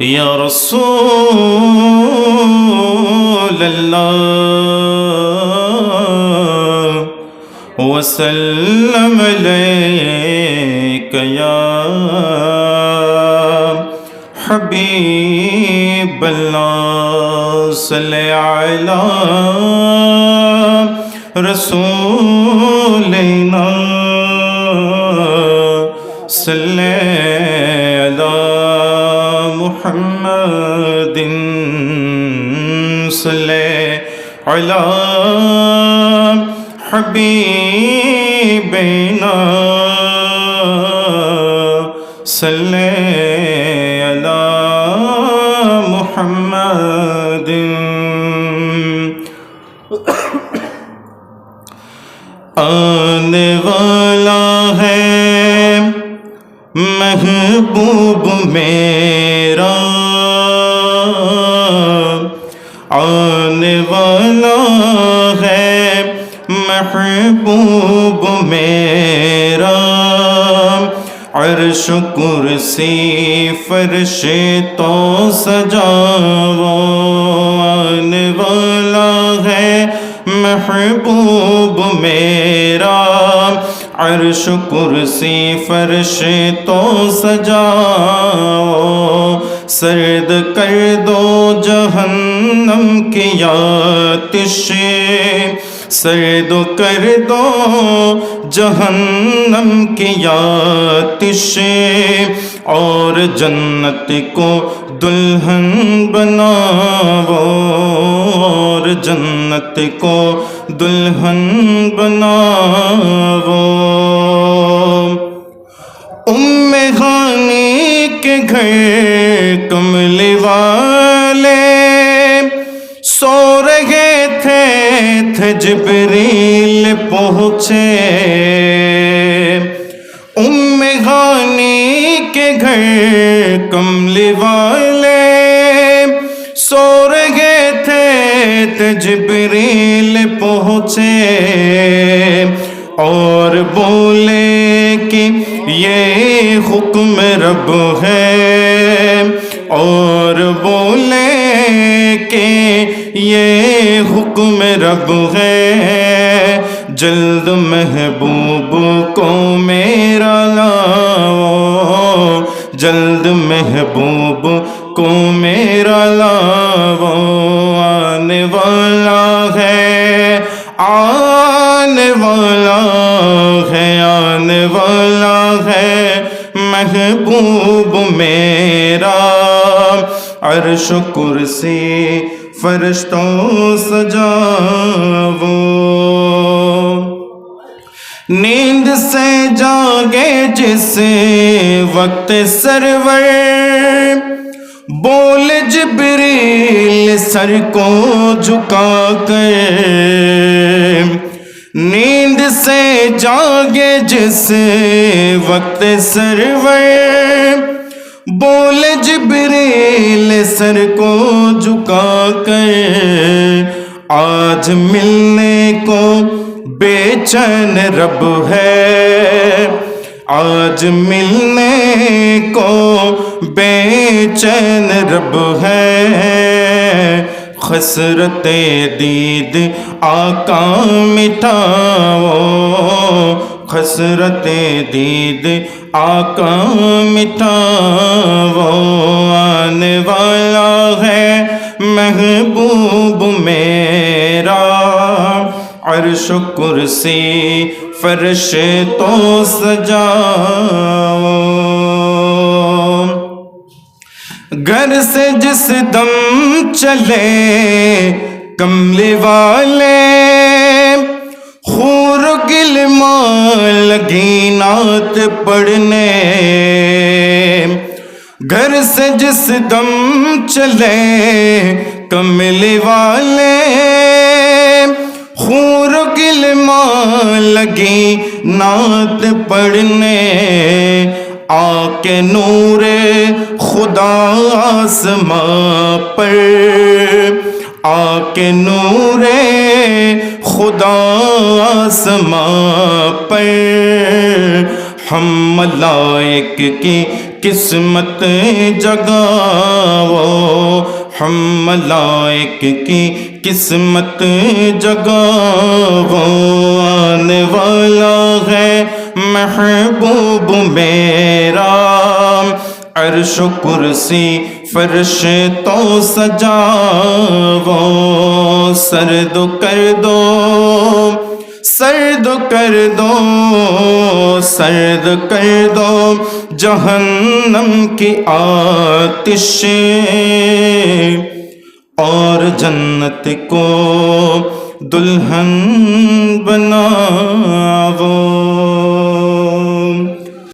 یا رسول اللہ وسلم علیک یا حبیب اللہ صلی علی رسولنا صلی علی محمد صلی علی حبیبنا صلی علی محمد آنے والا ہے محبوب میرا، آنے والا ہے محبوب میرا، عرش کرسی فرش تو سجاؤ، آنے والا ہے محبوب میرا، عرش کرسی فرش تو سجاؤ، سرد کر دو جہنم کی آتش، سرد کر دو جہنم کی آتش، اور جنت کو دلہن بناؤ، اور جنت کو دلہن بناؤ۔ ام ہانی کے گھر کملی والے سو رہے تھے جبریل پہنچے، ام ہانی کے گھر کملی والے سو رہے تھے جبریل پہنچے، اور بولے کہ یہ حکم رب ہے، اور بولے کہ یہ حکم رب ہے، جلد محبوب کو میرا لاؤ، جلد محبوب کو میرا لاؤ، آنے والا ہے، آنے والا ہے، آنے والا ہے محبوب میرا، عرش کرسی فرشتوں سجاؤ۔ نیند سے جاگے جس وقت سرور، بول جبریل سر کو جھکا کر، نیند سے جاگے جس وقت سرور، بول جبریل سر کو جھکا کر، آج ملنے کو بے چین رب ہے، آج ملنے کو بے چین رب ہے، خسرت دید آقا مٹاؤ، خسرت دید آقا مٹاؤ، آنے والا ہے محبوب میرا، عرش کرسی فرش تو سجاؤ۔ گھر سے جس دم چلے کملی والے، خور گلماں لگی نعت پڑھنے، گھر سے جس دم چلے کملی والے، خور گلماں لگی نعت پڑھنے، آ کے نور خدا آسماں پر، آ کے نور خدا آسماں پر، ہم ملائک کی قسمت جگاؤ، ہم ملائک کی قسمت جگاؤ، آنے والا ہے محبوب میرا، عرش و کرسی فرش تو سجاؤ، سرد کر دو سرد کر دو سرد کر دو جہنم کی آتشیں، اور جنت کو دلہن بناؤ۔